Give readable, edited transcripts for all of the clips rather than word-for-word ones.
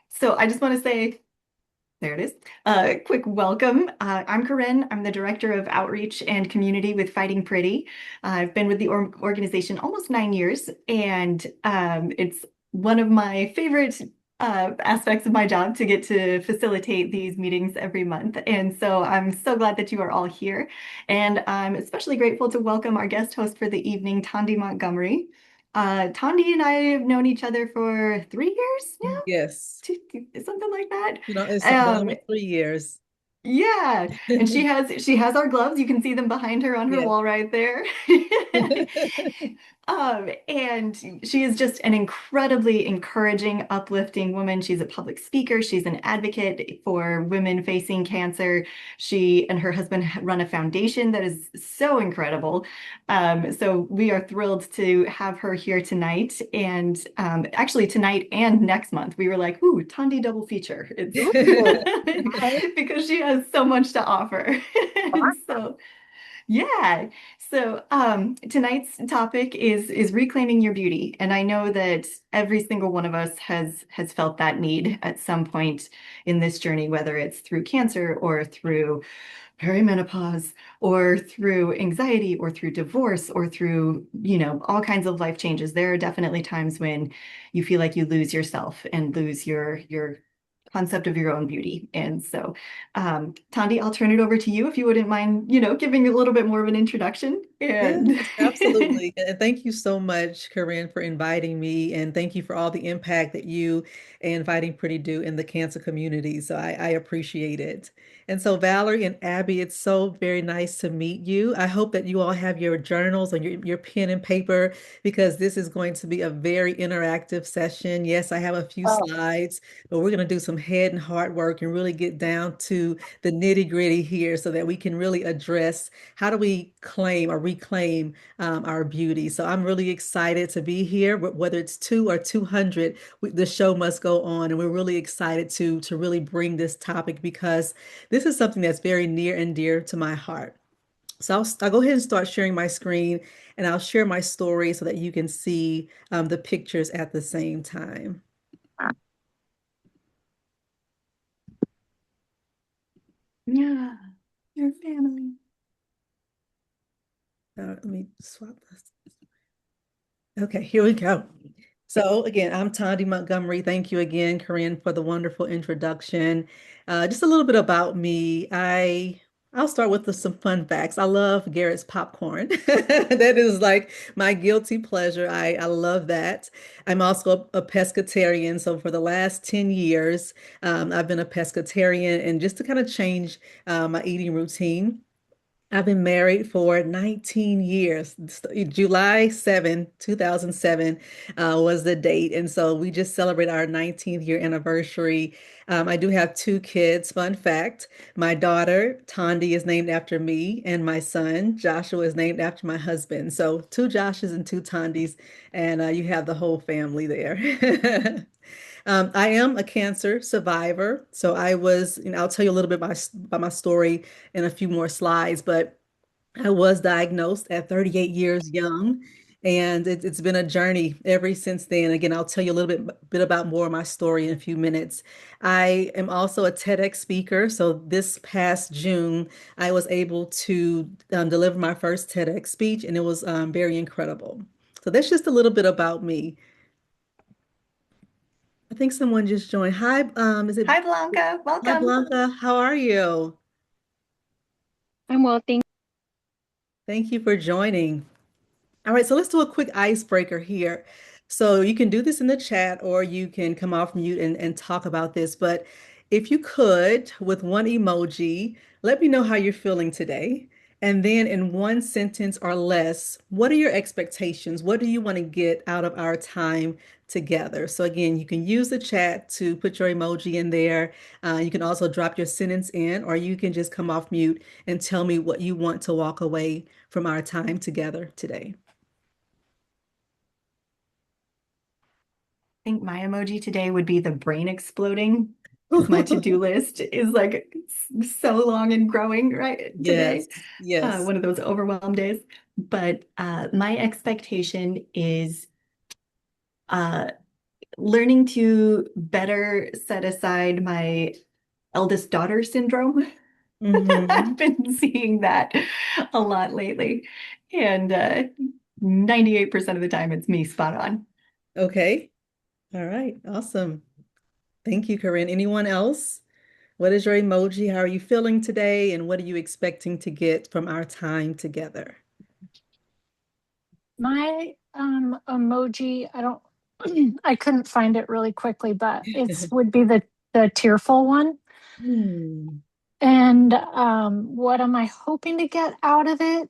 So I just want to say, there it is. Quick welcome. I'm Corinne. I'm the Director of Outreach and Community with Fighting Pretty. I've been with the organization almost 9 years, and it's one of my favorite aspects of my job to get to facilitate these meetings every month. And so I'm so glad that you are all here. And I'm especially grateful to welcome our guest host for the evening, Thandi Montgomery. Thandi and I have known each other for 3 years now, Yes. something like that. It's been Um, almost 3 years. yeah, and she has our gloves. You can see them behind her on her Yes. wall right there. And she is just an incredibly encouraging, uplifting woman. She's a public speaker. She's an advocate for women facing cancer. She and her husband run a foundation that is so incredible. So we are thrilled to have her here tonight. And actually tonight and next month, we were like, ooh, Thandi double feature. It's Ooh, hi. because she has so much to offer. So yeah. So tonight's topic is reclaiming your beauty. And I know that every single one of us has felt that need at some point in this journey, whether it's through cancer or through perimenopause or through anxiety or through divorce or through, all kinds of life changes. There are definitely times when you feel like you lose yourself and lose your concept of your own beauty. And so, Thandi, I'll turn it over to you if you wouldn't mind, giving a little bit more of an introduction. And Yes, absolutely. And thank you so much, Corinne, for inviting me. And thank you for all the impact that you and Fighting Pretty do in the cancer community. So I appreciate it. And so, Valerie and Abby, it's so very nice to meet you. I hope that you all have your journals and your pen and paper because this is going to be a very interactive session. Yes, I have a few Oh, slides, but we're going to do some head and heart work and really get down to the nitty-gritty here so that we can really address how do we claim or reclaim our beauty. So I'm really excited to be here. Whether it's 2 or 200, the show must go on, and we're really excited to really bring this topic because this is something that's very near and dear to my heart. So I'll go ahead and start sharing my screen, and I'll share my story so that you can see the pictures at the same time. yeah, your family. Let me swap this. Okay, here we go. So again, I'm Thandi Montgomery. Thank you again, Corinne, for the wonderful introduction. Just a little bit about me. I'll start with some fun facts. I love Garrett's popcorn. That is like my guilty pleasure. I love that. I'm also a pescatarian. So for the last 10 years, I've been a pescatarian and just to kind of change my eating routine. I've been married for 19 years. July 7, 2007 was the date. And so we just celebrate our 19th year anniversary. I do have 2 kids. Fun fact, my daughter, Thandi, is named after me, and my son, Joshua, is named after my husband. So 2 Joshes and 2 Tandis, and you have the whole family there. I am a cancer survivor. So I'll tell you a little bit about my story in a few more slides, but I was diagnosed at 38 years young, and it's been a journey ever since then. Again, I'll tell you a little bit about more of my story in a few minutes. I am also a TEDx speaker. So this past June, I was able to deliver my first TEDx speech, and it was very incredible. So that's just a little bit about me. I think someone just joined. Hi, is it Hi, Blanca. Hi, Welcome. Blanca. How are you? I'm well, thank Thank you for joining. All right, so let's do a quick icebreaker here. So you can do this in the chat or you can come off mute and talk about this. But if you could, with one emoji, let me know how you're feeling today. And then in one sentence or less, what are your expectations? What do you want to get out of our time together? So again, you can use the chat to put your emoji in there. You can also drop your sentence in, or you can just come off mute and tell me what you want to walk away from our time together today. I think my emoji today would be the brain exploding because my to-do list is like so long and growing right Yes, today. yes. One of those overwhelmed days. But my expectation is uh, learning to better set aside my eldest daughter syndrome. I've Hmm. been seeing that a lot lately. And 98% of the time, it's me spot on. Okay. All right. Awesome. Thank you, Corinne. Anyone else? What is your emoji? How are you feeling today? And what are you expecting to get from our time together? My emoji, I don't I couldn't find it really quickly, but it's would be the tearful one. Hmm. And what am I hoping to get out of it?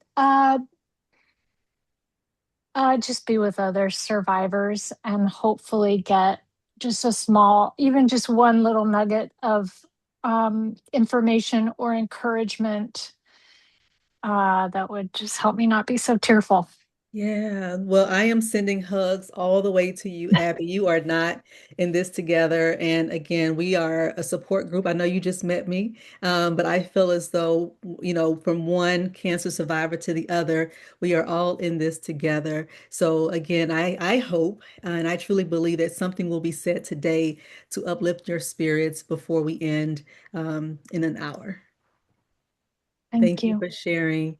Just be with other survivors and hopefully get just a small, even just one little nugget of information or encouragement that would just help me not be so tearful. Yeah, well, I am sending hugs all the way to you, Abby. You are not in this together. And again, we are a support group. I know you just met me, but I feel as though, from one cancer survivor to the other, we are all in this together. So again, I hope and I truly believe that something will be said today to uplift your spirits before we end in an hour. Thank Thank you you. for sharing.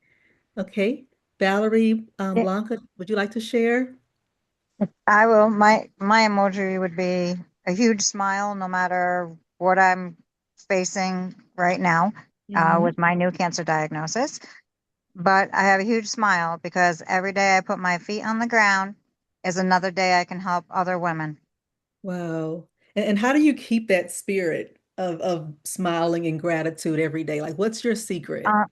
Okay. Valerie, Yeah, Blanca, would you like to share? I will. My emoji would be a huge smile, no matter what I'm facing right now Hmm. with my new cancer diagnosis. But I have a huge smile because every day I put my feet on the ground is another day I can help other women. Wow. And how do you keep that spirit of smiling and gratitude every day? Like, what's your secret? Uh,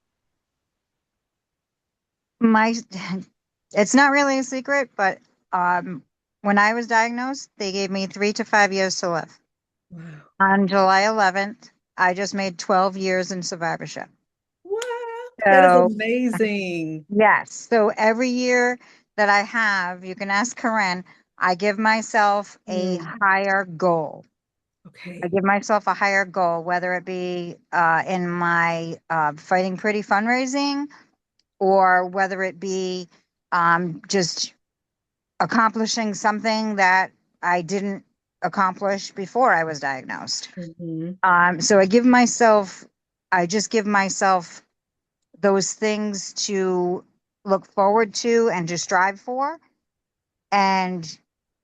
my it's not really a secret, but when I was diagnosed, they gave me 3 to 5 years to live. Wow. On July 11th, I just made 12 years in survivorship. Wow. That is So, amazing. yes. So every year that I have, you can ask Corinne, I give myself a Mm, higher goal. I okay. give myself a higher goal, whether it be in my Fighting Pretty fundraising or whether it be just accomplishing something that I didn't accomplish before I was diagnosed. Hmm. So I just give myself those things to look forward to and to strive for. And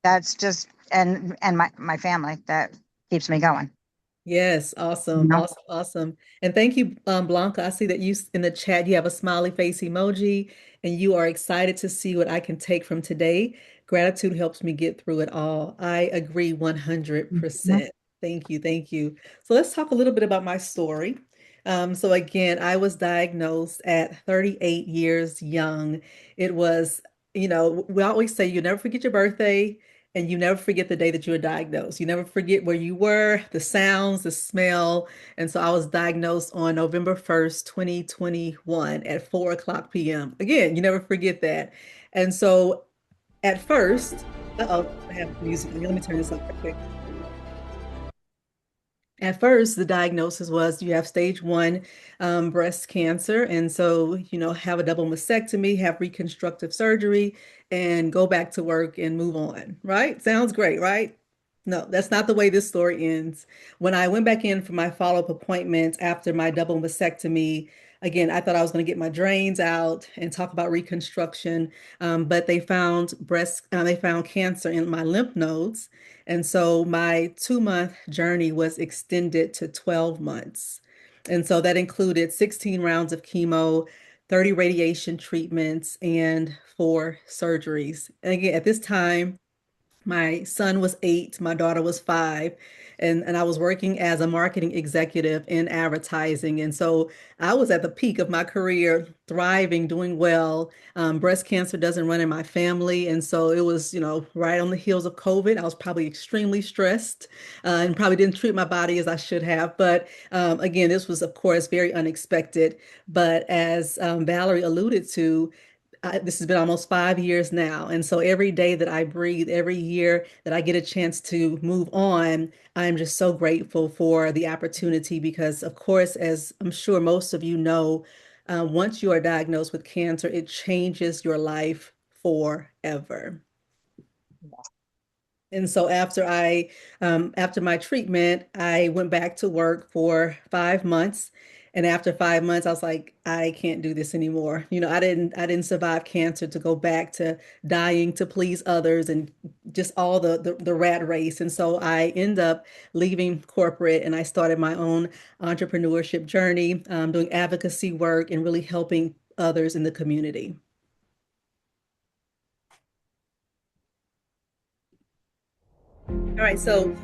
that's just, and my family that keeps me going, Yes, you awesome, know? awesome, awesome. And thank you, Blanca. I see that in the chat, you have a smiley face emoji and you are excited to see what I can take from today. Gratitude helps me get through it all. I agree Mhm. 100%. Thank you, thank you. So let's talk a little bit about my story. So again, I was diagnosed at 38 years young. It was, we always say you never forget your birthday. And you never forget the day that you were diagnosed. You never forget where you were, the sounds, the smell. And so I was diagnosed on November 1st, 2021 at 4 o'clock p.m. Again, you never forget that. And so at first, I have music. Let me turn this up real quick. At first, the diagnosis was you have stage one breast cancer. And so, have a double mastectomy, have reconstructive surgery, and go back to work and move on, right? Sounds great, right? No, that's not the way this story ends. When I went back in for my follow-up appointment after my double mastectomy, again, I thought I was going to get my drains out and talk about reconstruction, but they found cancer in my lymph nodes. And so my 2 month journey was extended to 12 months. And so that included 16 rounds of chemo, 30 radiation treatments, and 4 surgeries. And again, at this time, my son was 8, my daughter was 5, and I was working as a marketing executive in advertising. And so I was at the peak of my career, thriving, doing well. Breast cancer doesn't run in my family. And so it was, right on the heels of COVID. I was probably extremely stressed and probably didn't treat my body as I should have. But again, this was, of course, very unexpected. But as Valerie alluded to, this has been almost 5 years now. And so every day that I breathe, every year that I get a chance to move on, I'm just so grateful for the opportunity because, of course, as I'm sure most of you know, once you are diagnosed with cancer, it changes your life forever. And so after my treatment, I went back to work for 5 months. And after 5 months, I was like, I can't do this anymore. I didn't survive cancer to go back to dying to please others and just all the rat race. And so I end up leaving corporate and I started my own entrepreneurship journey, doing advocacy work and really helping others in the community. All right, so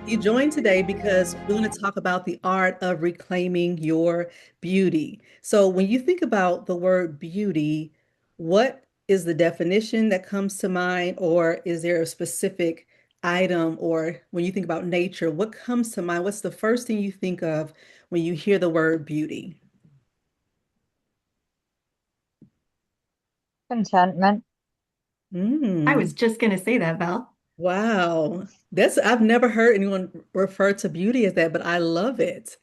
you joined today because we're going to talk about the art of reclaiming your beauty. So, when you think about the word beauty, what is the definition that comes to mind, or is there a specific item, or when you think about nature, what comes to mind? What's the first thing you think of when you hear the word beauty? Contentment. I was Mm, just going to say that, Val. wow. I've never heard anyone refer to beauty as that, but I love it.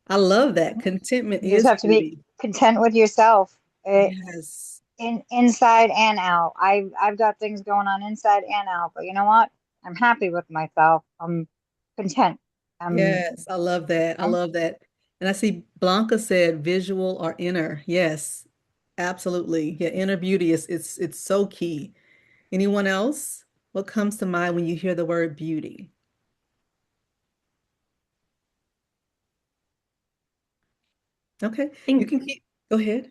I love that. Contentment You just is have to be beauty. content with yourself, Yes. inside and out. I've got things going on inside and out, but you know what? I'm happy with myself. I'm content. I'm, Yes, I love that. I I'm love that. And I see Blanca said visual or inner. Yes, absolutely. Yeah, inner beauty is it's so key. Anyone else? What comes to mind when you hear the word beauty? Okay, I you think can keep go ahead.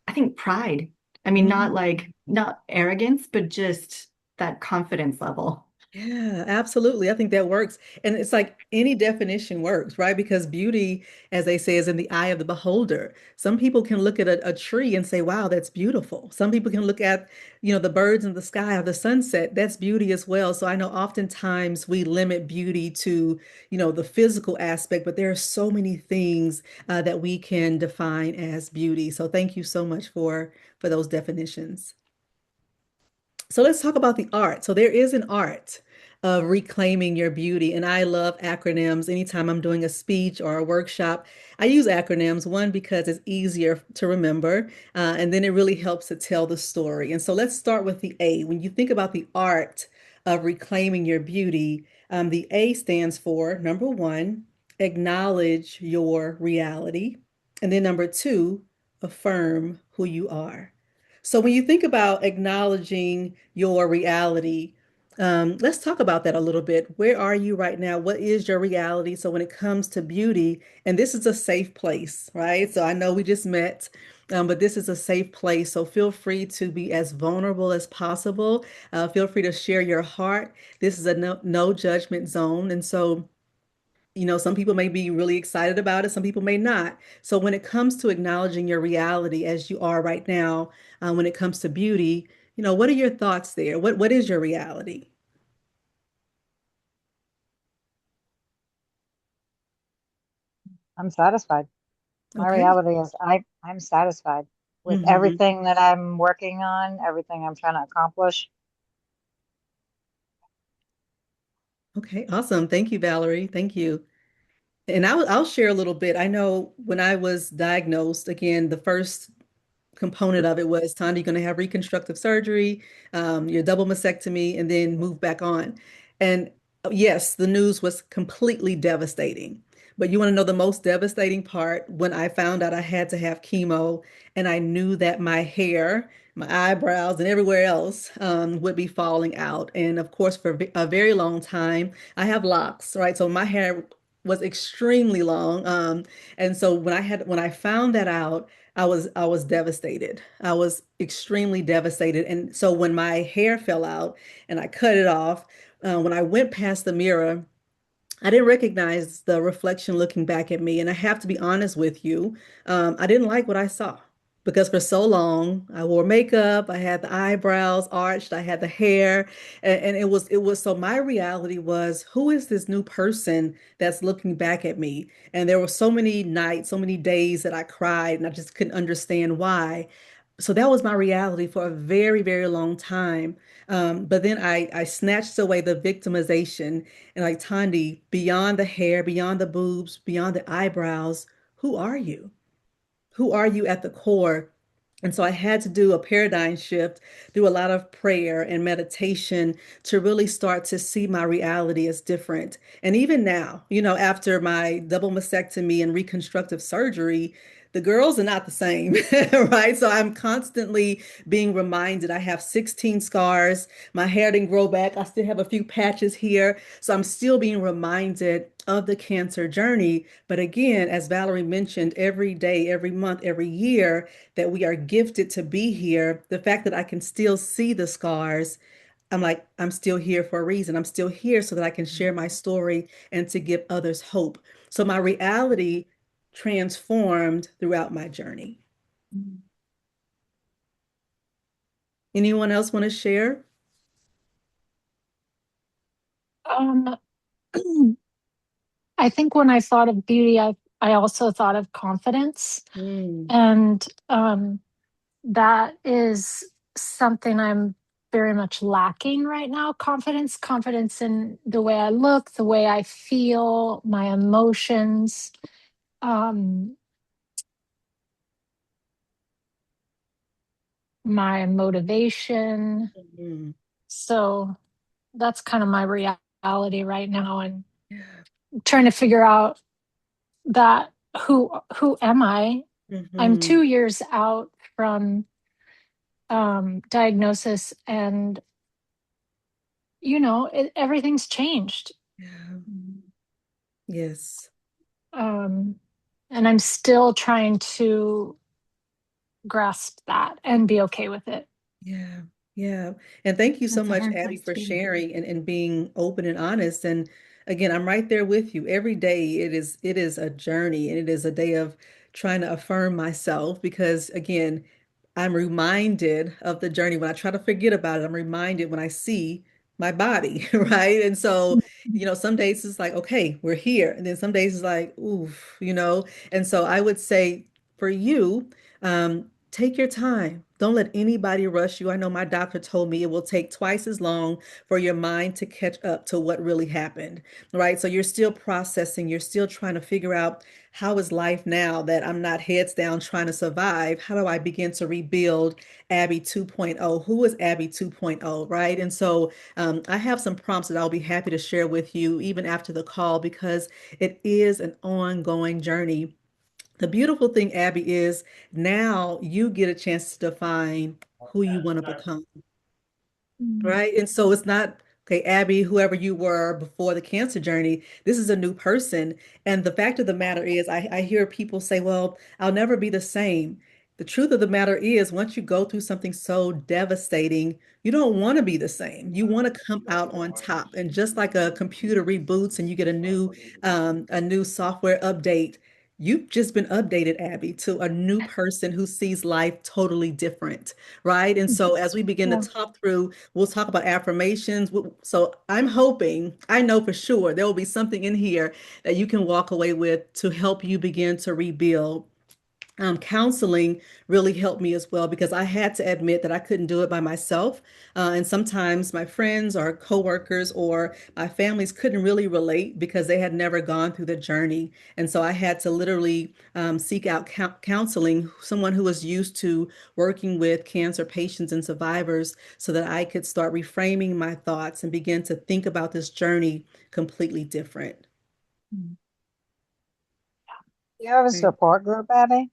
I think pride. I mean, not Mm. like not arrogance, but just that confidence level. Yeah, absolutely. I think that works. And it's like any definition works, right? Because beauty, as they say, is in the eye of the beholder. Some people can look at a tree and say, wow, that's beautiful. Some people can look at, the birds in the sky or the sunset. That's beauty as well. So I know oftentimes we limit beauty to, the physical aspect, but there are so many things that we can define as beauty. So thank you so much for those definitions. So let's talk about the art. So there is an art of reclaiming your beauty, and I love acronyms. Anytime I'm doing a speech or a workshop, I use acronyms, one because it's easier to remember, and then it really helps to tell the story. And so let's start with the A. When you think about the art of reclaiming your beauty, the A stands for number one, acknowledge your reality. And then number two, affirm who you are. So when you think about acknowledging your reality, let's talk about that a little bit. Where are you right now? What is your reality? So when it comes to beauty, and this is a safe place, right? So I know we just met, but this is a safe place. So feel free to be as vulnerable as possible. Feel free to share your heart. This is a no judgment zone. And so some people may be really excited about it, some people may not. So when it comes to acknowledging your reality as you are right now, when it comes to beauty, what are your thoughts there? What is your reality? I'm satisfied. My Okay. reality is I'm satisfied with Hmm. everything that I'm working on, everything I'm trying to accomplish. Okay, awesome. Thank you, Valerie. Thank you. And I'll share a little bit. I know when I was diagnosed, again, the first component of it was, Tanya, you're going to have reconstructive surgery, your double mastectomy, and then move back on. And yes, the news was completely devastating. But you want to know the most devastating part? When I found out I had to have chemo, and I knew that my hair, my eyebrows, and everywhere else would be falling out. And of course, for a very long time, I have locks, right? So my hair was extremely long. And so when I found that out, I was devastated. I was extremely devastated. And so when my hair fell out and I cut it off, when I went past the mirror, I didn't recognize the reflection looking back at me. And I have to be honest with you, I didn't like what I saw because for so long I wore makeup, I had the eyebrows arched, I had the hair, and it was so my reality was, who is this new person that's looking back at me? And there were so many nights, so many days that I cried and I just couldn't understand why. So that was my reality for a very, very long time. But then I snatched away the victimization and like, Tandi, beyond the hair, beyond the boobs, beyond the eyebrows, who are you? Who are you at the core? And so I had to do a paradigm shift, do a lot of prayer and meditation to really start to see my reality as different. And even now, after my double mastectomy and reconstructive surgery, the girls are not the same, right? So I'm constantly being reminded I have 16 scars. My hair didn't grow back. I still have a few patches here. So I'm still being reminded of the cancer journey. But again, as Valerie mentioned, every day, every month, every year, that we are gifted to be here, the fact that I can still see the scars, I'm like, I'm still here for a reason. I'm still here so that I can share my story and to give others hope. So my reality transformed throughout my journey. Anyone else want to share? Um, I think when I thought of beauty, I also thought of confidence. Mm, And that is something I'm very much lacking right now. Confidence in the way I look, the way I feel, my emotions, um, my motivation. mm, So that's kind of my reality right now, and yeah. trying to figure out that who am I? I'm Hmm. 2 years out from diagnosis, and everything's changed. Yeah. Yes. um, and I'm still trying to grasp that and be okay with it. Yeah, yeah. And thank you so That's a much, hard Abby, place to for be. sharing and being open and honest. And again, I'm right there with you. Every day it is a journey and it is a day of trying to affirm myself because again, I'm reminded of the journey. When I try to forget about it, I'm reminded when I see my body, right? And so, some days it's like, okay, we're here. And then some days it's like, oof. And so I would say for you, take your time. Don't let anybody rush you. I know my doctor told me it will take twice as long for your mind to catch up to what really happened, right? So you're still processing, you're still trying to figure out how is life now that I'm not heads down trying to survive? How do I begin to rebuild Abby 2.0? Who is Abby 2.0, right? And so I have some prompts that I'll be happy to share with you even after the call because it is an ongoing journey. The beautiful thing, Abby, is now you get a chance to define who you want to become. Mm. Right. And so it's not, okay, Abby, whoever you were before the cancer journey, this is a new person. And the fact of the matter is, I hear people say, well, I'll never be the same. The truth of the matter is, once you go through something so devastating, you don't want to be the same. You want to come out on top. And just like a computer reboots and you get a new software update, you've just been updated, Abby, to a new person who sees life totally different, right? And so as we begin to Yeah. talk through, we'll talk about affirmations. So I'm hoping, I know for sure there will be something in here that you can walk away with to help you begin to rebuild. Counseling really helped me as well because I had to admit that I couldn't do it by myself. And sometimes my friends or coworkers or my families couldn't really relate because they had never gone through the journey. And so I had to literally seek out counseling, someone who was used to working with cancer patients and survivors so that I could start reframing my thoughts and begin to think about this journey completely different. Mm. Do you have a Right. support group, Abby,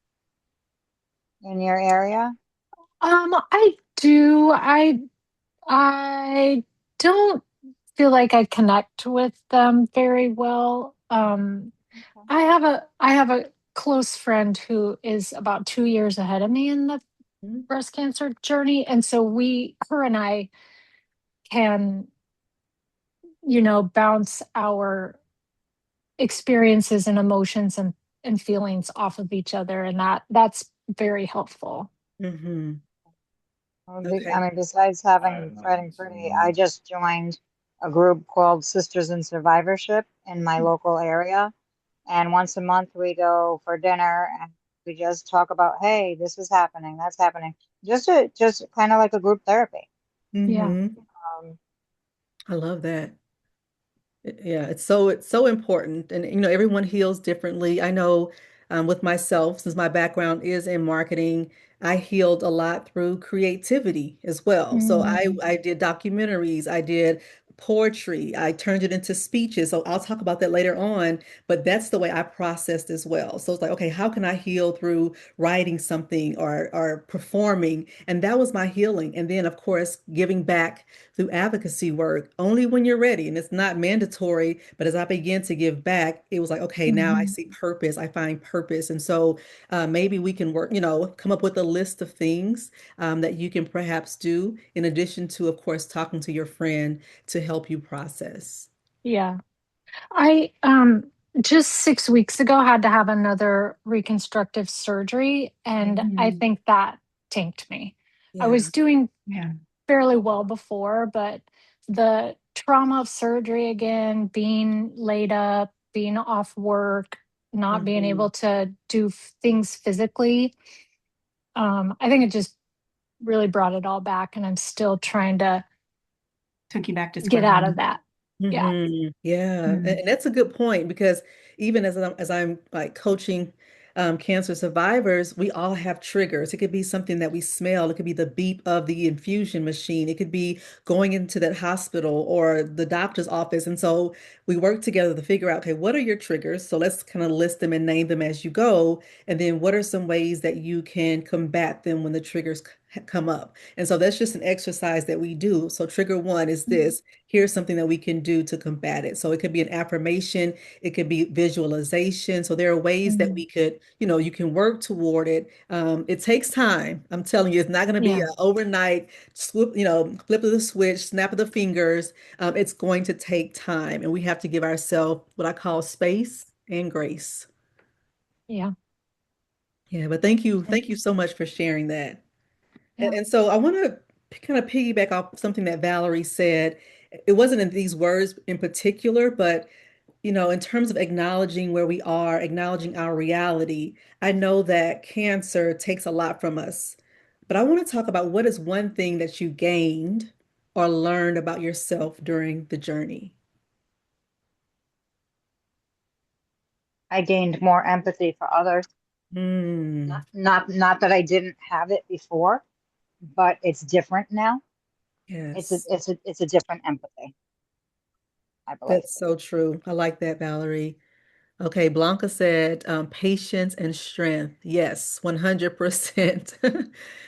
in your area? I do. I don't feel like I connect with them very well. Okay. I have a close friend who is about 2 years ahead of me in the Mhm. breast cancer journey, and so her and I can, bounce our experiences and emotions and feelings off of each other, and that's very helpful. Mhm. I Okay. mean, besides having Fighting Pretty, I just joined a group called Sisters in Survivorship in my local area. And once a month we go for dinner and we just talk about, hey, this is happening, that's happening. Just kind of like a group therapy. Yeah. Hmm. Um, I love that. Yeah, it's so important, and everyone heals differently. I know with myself, since my background is in marketing, I healed a lot through creativity as well. So Mm, I did documentaries, I did poetry, I turned it into speeches. So I'll talk about that later on, but that's the way I processed as well. So it's like, okay, how can I heal through writing something or performing? And that was my healing. And then of course, giving back through advocacy work only when you're ready. And it's not mandatory, but as I began to give back, it was like, okay, now I mhm. see purpose, I find purpose. And so maybe we can work, come up with a list of things that you can perhaps do in addition to, of course, talking to your friend to help you process. Yeah. I just 6 weeks ago had to have another reconstructive surgery, and I Mhm. think that tanked me. I Yeah. was doing fairly well before, but the trauma of surgery again, being laid up, being off work, not being Mhm. able to do things physically, I think it just really brought it all back, and I'm still trying to Took you back to get square out of one. that. Yeah. Yeah, and Mm. that's a good point because even as I'm like coaching cancer survivors, we all have triggers. It could be something that we smell. It could be the beep of the infusion machine. It could be going into that hospital or the doctor's office. And so we work together to figure out, okay, what are your triggers? So let's kind of list them and name them as you go. And then what are some ways that you can combat them when the triggers come up? And so that's just an exercise that we do. So trigger one is this. Here's something that we can do to combat it. So it could be an affirmation, it could be visualization. So there are ways that we Mm. could, you can work toward it. It takes time. I'm telling you, it's not going to be Yeah. an overnight swoop, flip of the switch, snap of the fingers. It's going to take time, and we have to give ourselves what I call space and grace. Yeah. Yeah, but thank you so much for sharing that. And, Yeah. and so I want to kind of piggyback off something that Valerie said. It wasn't in these words in particular, but in terms of acknowledging where we are, acknowledging our reality, I know that cancer takes a lot from us. But I want to talk about what is one thing that you gained or learned about yourself during the journey. I gained more empathy for others. Mm, Not that I didn't have it before, but it's different now. yes, It's a different empathy, I believe. that's so true. I like that, Valerie. Okay, Blanca said patience and strength. Yes, 100%.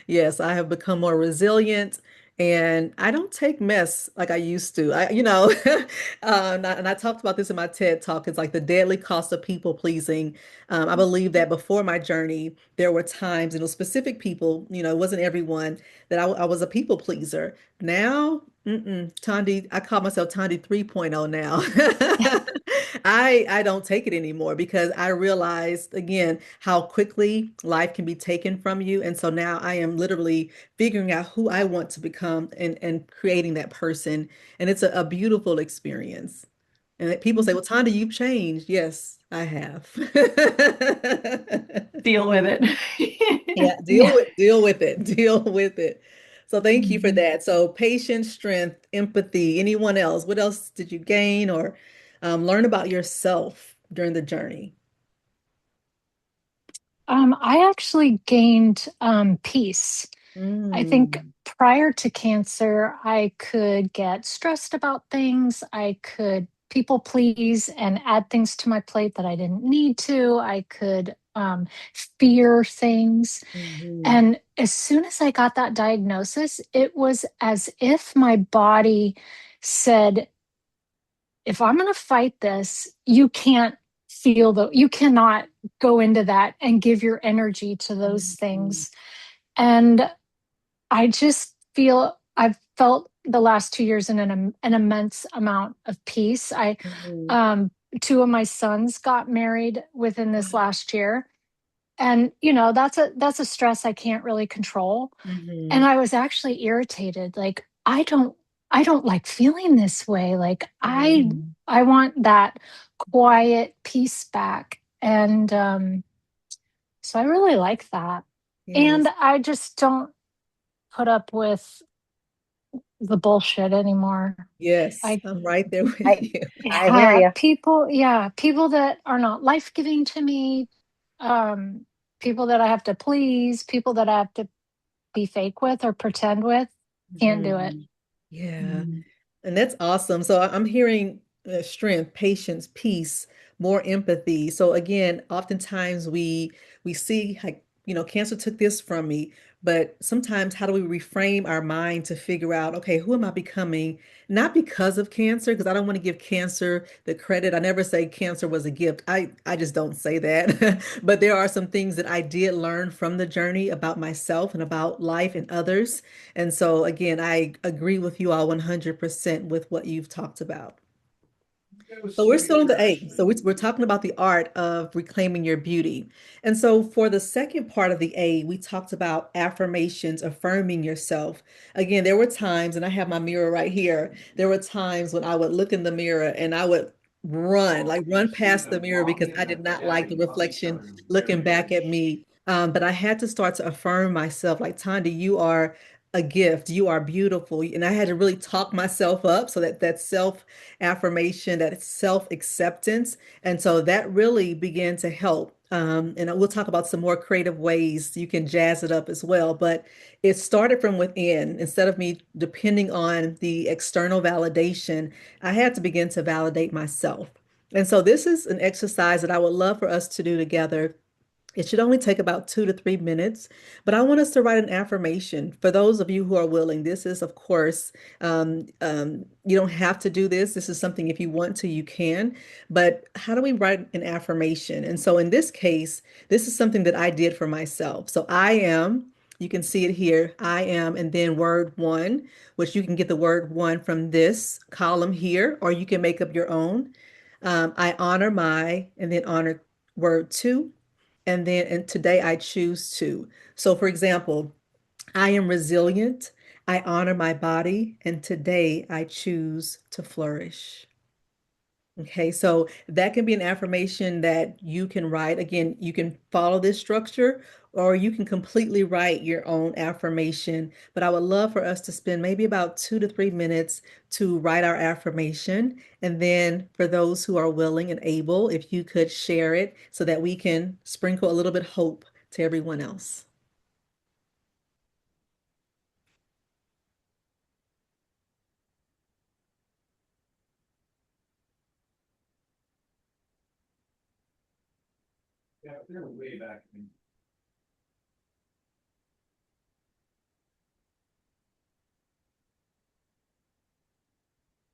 Yes, I have become more resilient and I don't take mess like I used to. And I talked about this in my TED talk. It's like the deadly cost of people pleasing. I believe that before my journey, there were times, specific people, it wasn't everyone, that I was a people pleaser. Now, Thandi, I call myself Thandi 3.0 now. I don't take it anymore because I realized again how quickly life can be taken from you. And so now I am literally figuring out who I want to become and creating that person. And it's a beautiful experience. And that people say, well, Tanda, you've changed. Yes, I have. Deal with Yeah, it. Yeah. deal with it, deal with it. So thank you for Mhm. that. So patience, strength, empathy. Anyone else? What else did you gain or learn about yourself during the journey? I actually gained peace. I think Mm, prior to cancer, I could get stressed about things. I could people please and add things to my plate that I didn't need to. I could fear things. mhm, And as soon as I got that diagnosis, it was as if my body said, if I'm going to fight this, you cannot go into that and give your energy to those mhm, things. And I just feel I've felt the last 2 years in an immense amount of peace. mhm. Um, two of my sons got married within this last year. And that's a stress I can't really control. And Mhm, I was actually irritated. Like, I don't like feeling this way. Like mhm. I want that quiet peace back. And so I really like that. And Yes, I just don't put up with the bullshit anymore. yes, I I'm right there with I you. I hear you. people that are not life-giving to me. Um people that I have to please, people that I have to be fake with or pretend with. Can't do it. Mhm. Yeah. Mhm. And that's awesome. So I'm hearing strength, patience, peace, more empathy. So again, oftentimes we see like, cancer took this from me, but sometimes how do we reframe our mind to figure out, okay, who am I becoming? Not because of cancer, because I don't want to give cancer the credit. I never say cancer was a gift. I just don't say that. But there are some things that I did learn from the journey about myself and about life and others. And so, again, I agree with you all 100% with what you've talked about. So we're still on the A. So we're talking about the art of reclaiming your beauty. And so for the second part of the A, we talked about affirmations, affirming yourself. Again, there were times, and I have my mirror right here. There were times when I would look in the mirror and I would run past the mirror because I did not like the reflection looking back at me. But I had to start to affirm myself, like, Tandi, you are a gift. You are beautiful. And I had to really talk myself up so that self affirmation, that self-acceptance. And so that really began to help. And we'll talk about some more creative ways you can jazz it up as well. But it started from within. Instead of me depending on the external validation, I had to begin to validate myself. And so this is an exercise that I would love for us to do together. It should only take about 2 to 3 minutes, but I want us to write an affirmation. For those of you who are willing, this is, of course, you don't have to do this. This is something if you want to, you can. But how do we write an affirmation? And so in this case, this is something that I did for myself. So I am, you can see it here, I am, and then word one, which you can get the word one from this column here, or you can make up your own. I honor my, and then honor word two. And today I choose to. So, for example, I am resilient. I honor my body. And today I choose to flourish. Okay, so that can be an affirmation that you can write. Again, you can follow this structure or you can completely write your own affirmation. But I would love for us to spend maybe about 2 to 3 minutes to write our affirmation. And then for those who are willing and able, if you could share it so that we can sprinkle a little bit hope to everyone else.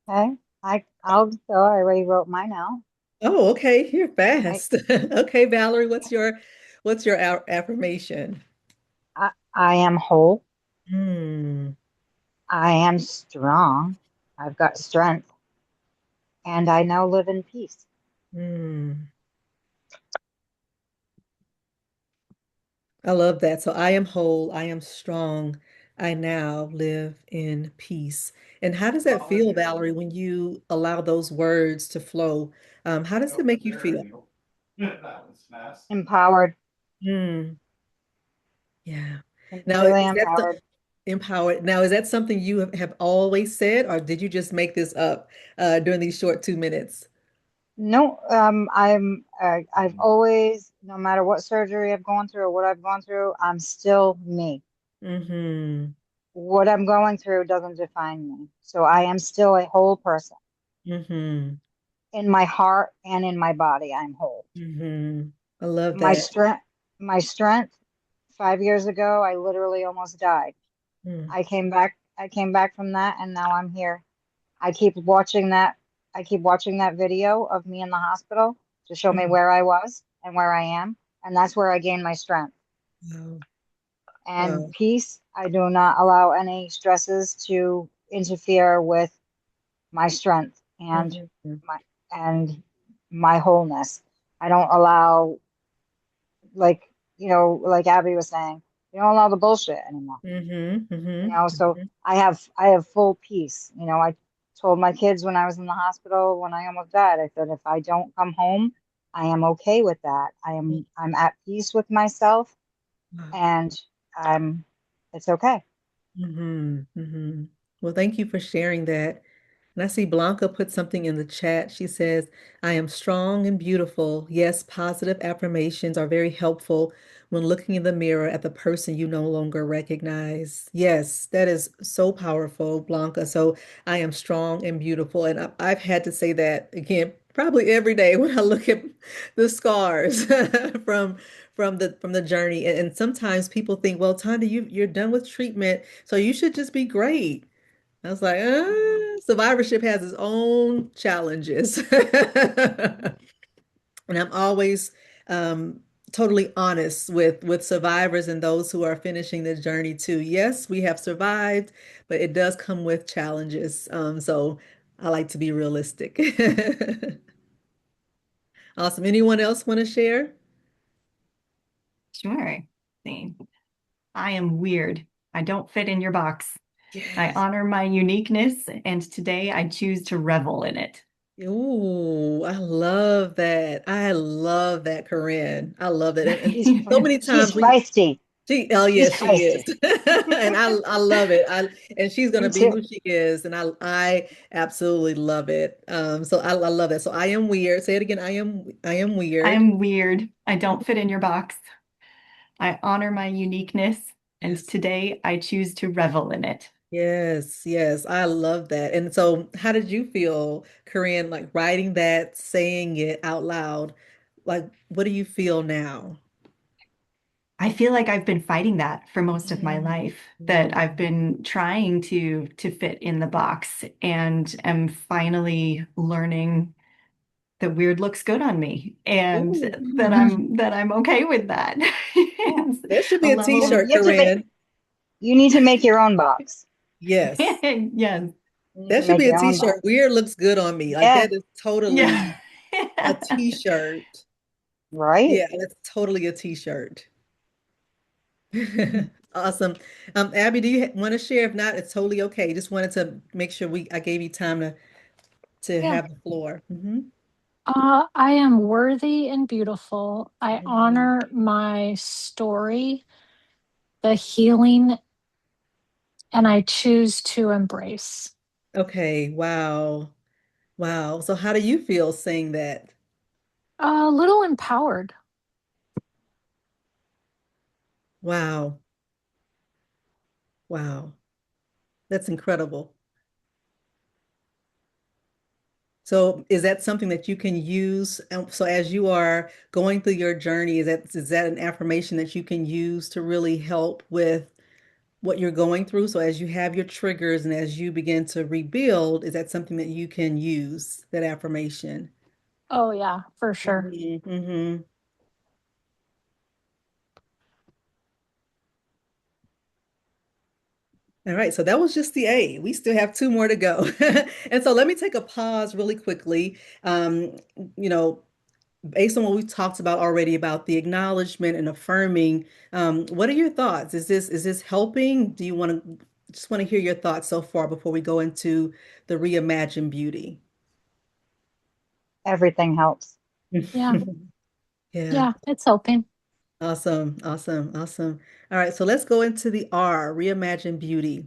Okay. I already wrote mine out. Oh, okay, you're I, fast. Okay, Valerie, what's your affirmation? I am whole. Hmm. I am strong. I've got strength and I now live in peace. Hmm. I love that. So I am whole, I am strong, I now live in peace. And how does that feel, Valerie, when you allow those words to flow? How does it make you feel? Empowered, Hmm. Yeah. Now, completely is that empowered. empowered? Now, is that something you have always said, or did you just make this up during these short 2 minutes? No, I've always, no matter what surgery I've gone through or what I've gone through, I'm still me. Mm-hmm. What I'm going through doesn't define me. So I am still a whole person. Mm-hmm. In my heart and in my body, I'm whole. Mm-hmm. I love My that. strength, my strength, 5 years ago, I literally almost died. Mm. I came back from that and now I'm here. I keep watching that. I keep watching that video of me in the hospital to show me Mm. where I was and where I am. And that's where I gain my strength Wow. and Wow. peace. I do not allow any stresses to interfere with my strength Mm-hmm. my and my wholeness. I don't allow, like, like Abby was saying, you don't allow the bullshit anymore. Mm-hmm. So Mm-hmm. I have full peace. I told my kids when I was in the hospital when I almost died, I said if I don't come home, I am okay with that. I'm at peace with myself Wow. and I'm it's okay. Mm-hmm. Mm-hmm. Well, thank you for sharing that. And I see Blanca put something in the chat. She says, I am strong and beautiful. Yes, positive affirmations are very helpful when looking in the mirror at the person you no longer recognize. Yes, that is so powerful, Blanca. So I am strong and beautiful. And I've had to say that again, probably every day when I look at the scars from from the journey. And sometimes people think, well, Tanya, you're done with treatment, so you should just be great. I was like, survivorship has its own challenges. And I'm always um, totally honest with survivors and those who are finishing the journey too. Yes, we have survived, but it does come with challenges. So I like to be realistic. Awesome. Anyone else want to share? Sure. See, I am weird. I don't fit in your box. I Yes. honor my uniqueness, and today I choose to revel in it. Ooh, I love that. I love that, Corinne. I love that. And She's so many she's times we feisty. oh She's yes, she is. feisty. And I love it. And she's gonna Me be too. who she is. And I absolutely love it. So I love that. So I am weird. Say it again. I am I weird. am weird. I don't fit in your box. I honor my uniqueness, and Yes. today I choose to revel in it. Yes, yes. I love that. And so how did you feel, Corinne, like writing that, saying it out loud? Like, what do you feel now? I feel like I've been fighting that for most of my Mm, life, that I've mm. been trying to fit in the box and am finally learning that weird looks good on me and Ooh. that I'm okay with that. Yeah. It's That should a be a You have, level t-shirt, you have to make Corinne. you need to make your own box. Yes. yes. You need That to should make be a your own t-shirt. box. Weird looks good on me. Like Yeah, that is totally Yeah. a t-shirt. right. Yeah, that's totally a t-shirt. Awesome. Abby, do you want to share? If not, it's totally okay. Just wanted to make sure I gave you time to Yeah. have the floor. I am worthy and beautiful. I Mhm. honor my story, the healing, and I choose to embrace. Okay, wow. Wow. So how do you feel saying that? A little empowered. Wow. Wow. That's incredible. So is that something that you can use? So as you are going through your journey, is that an affirmation that you can use to really help with what you're going through? So as you have your triggers and as you begin to rebuild, is that something that you can use, that affirmation? Oh, yeah, for sure. Hmm. All right, so that was just the A. We still have two more to go. And so let me take a pause really quickly. Um, you know, Based on what we've talked about already about the acknowledgement and affirming, what are your thoughts? Is this helping? Do you want to just want to hear your thoughts so far before we go into the reimagine beauty? Everything helps. Yeah, Yeah. yeah, it's helping. Awesome. Awesome. Awesome. All right, so let's go into the R, reimagine beauty.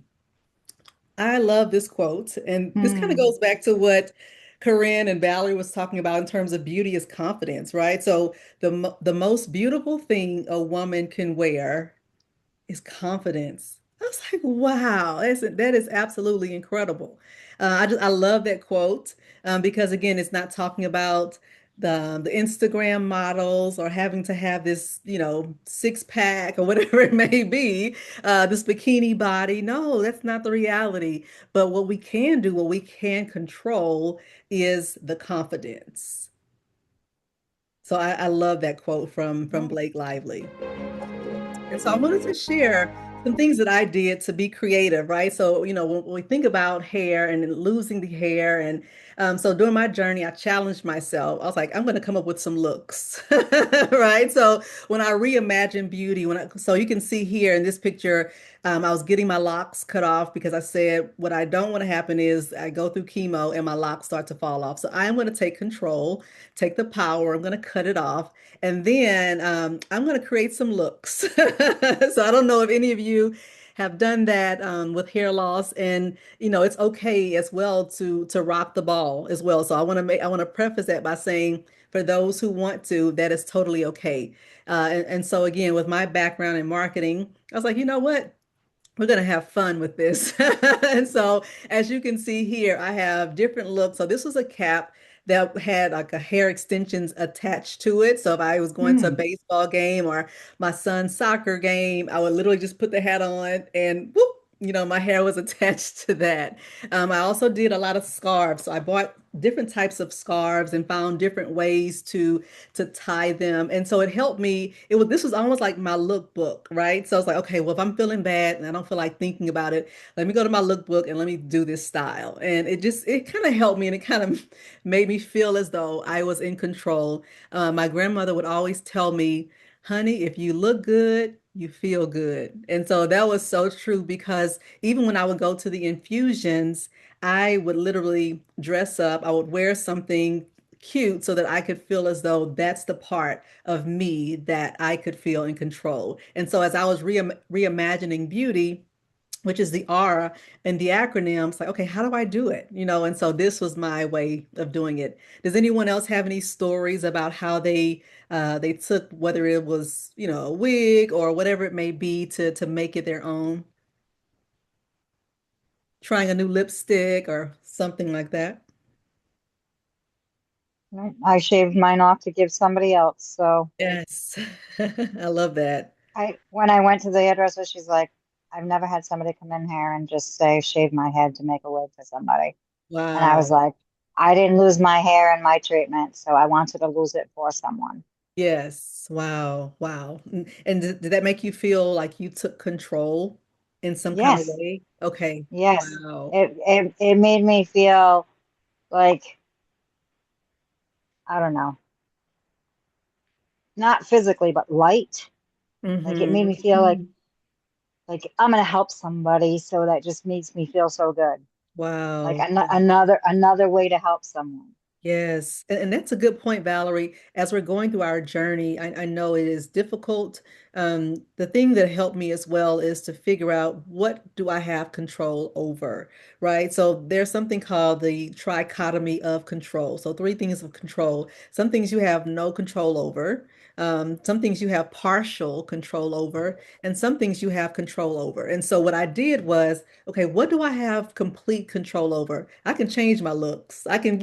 I love this quote, and this kind of Hmm. goes back to what Corinne and Valerie was talking about in terms of beauty is confidence, right? So the most beautiful thing a woman can wear is confidence. I was like, wow, that is absolutely incredible. I love that quote because again, it's not talking about the Instagram models or having to have this, six pack or whatever it may be, this bikini body. No, that's not the reality. But what we can do, what we can control is the confidence. So I love that quote from Right. Blake Lively. And so I wanted to share some things that I did to be creative, right? So, when we think about hair and losing the hair, and so during my journey, I challenged myself. I was like, I'm going to come up with some looks, right? So when I reimagined beauty, so you can see here in this picture, I was getting my locks cut off because I said what I don't want to happen is I go through chemo and my locks start to fall off. So I'm going to take control, take the power. I'm going to cut it off. And then I'm going to create some looks. So I don't know if any of you have done that with hair loss, and it's okay as well to rock the ball as well. So I want to preface that by saying, for those who want to, that is totally okay. And so again, with my background in marketing, I was like, you know what? We're going to have fun with this. And so, as you can see here, I have different looks. So, this was a cap that had like a hair extensions attached to it. So, if I was going to a Hmm. baseball game or my son's soccer game, I would literally just put the hat on and whoop, my hair was attached to that. I also did a lot of scarves. So, I bought different types of scarves and found different ways to tie them. And so it helped me. This was almost like my lookbook, right? So it's like, okay, well, if I'm feeling bad and I don't feel like thinking about it, let me go to my lookbook and let me do this style. And it kind of helped me and it kind of made me feel as though I was in control. My grandmother would always tell me, honey, if you look good, you feel good. And so that was so true because even when I would go to the infusions, I would literally dress up. I would wear something cute so that I could feel as though that's the part of me that I could feel in control. And so as I was reimagining beauty, which is the R and the acronyms, like, okay, how do I do it? And so this was my way of doing it. Does anyone else have any stories about how they took whether it was, a wig or whatever it may be to make it their own, trying a new lipstick or something like that? Right. I shaved mine off to give somebody else. So Yes. I love that. when I went to the hairdresser, she's like, I've never had somebody come in here and just say, shave my head to make a wig for somebody. And I was Wow. like, I didn't lose my hair in my treatment, so I wanted to lose it for someone. Yes. Wow. Wow. And did that make you feel like you took control in some kind of Yes, way? Okay. yes. Wow. It made me feel like, I don't know, not physically, but light. Like it made Mm-hmm. me feel like I'm gonna help somebody, so that just makes me feel so good. Like Wow. another way to help someone. Yes, and that's a good point, Valerie. As we're going through our journey, I know it is difficult. The thing that helped me as well is to figure out what do I have control over, right? So there's something called the trichotomy of control. So three things of control. Some things you have no control over, some things you have partial control over, and some things you have control over. And so what I did was, okay, what do I have complete control over? I can change my looks. I can,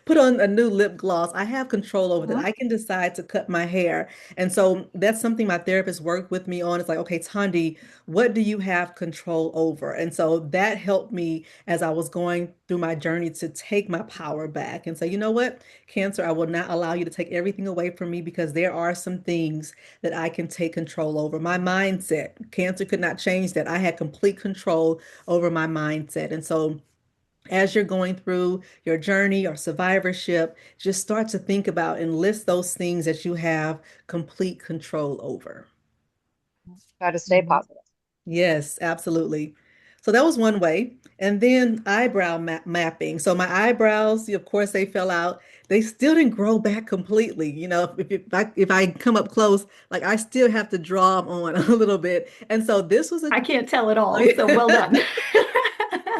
put on a new lip gloss. I have control over that. Mhm. I can decide to cut my hair. And so that's something my therapist worked with me on. It's like, okay, Thandi, what do you have control over? And so that helped me as I was going through my journey to take my power back and say, you know what, Cancer, I will not allow you to take everything away from me because there are some things that I can take control over. My mindset, Cancer could not change that. I had complete control over my mindset. And so as you're going through your journey or survivorship, just start to think about and list those things that you have complete control over. Try to stay Mhm. positive. Yes, absolutely. So that was one way. And then mapping. So my eyebrows, of course, they fell out. They still didn't grow back completely. If I come up close, like I still have to draw them on a little bit. And so this was a I can't tell at all, so well done.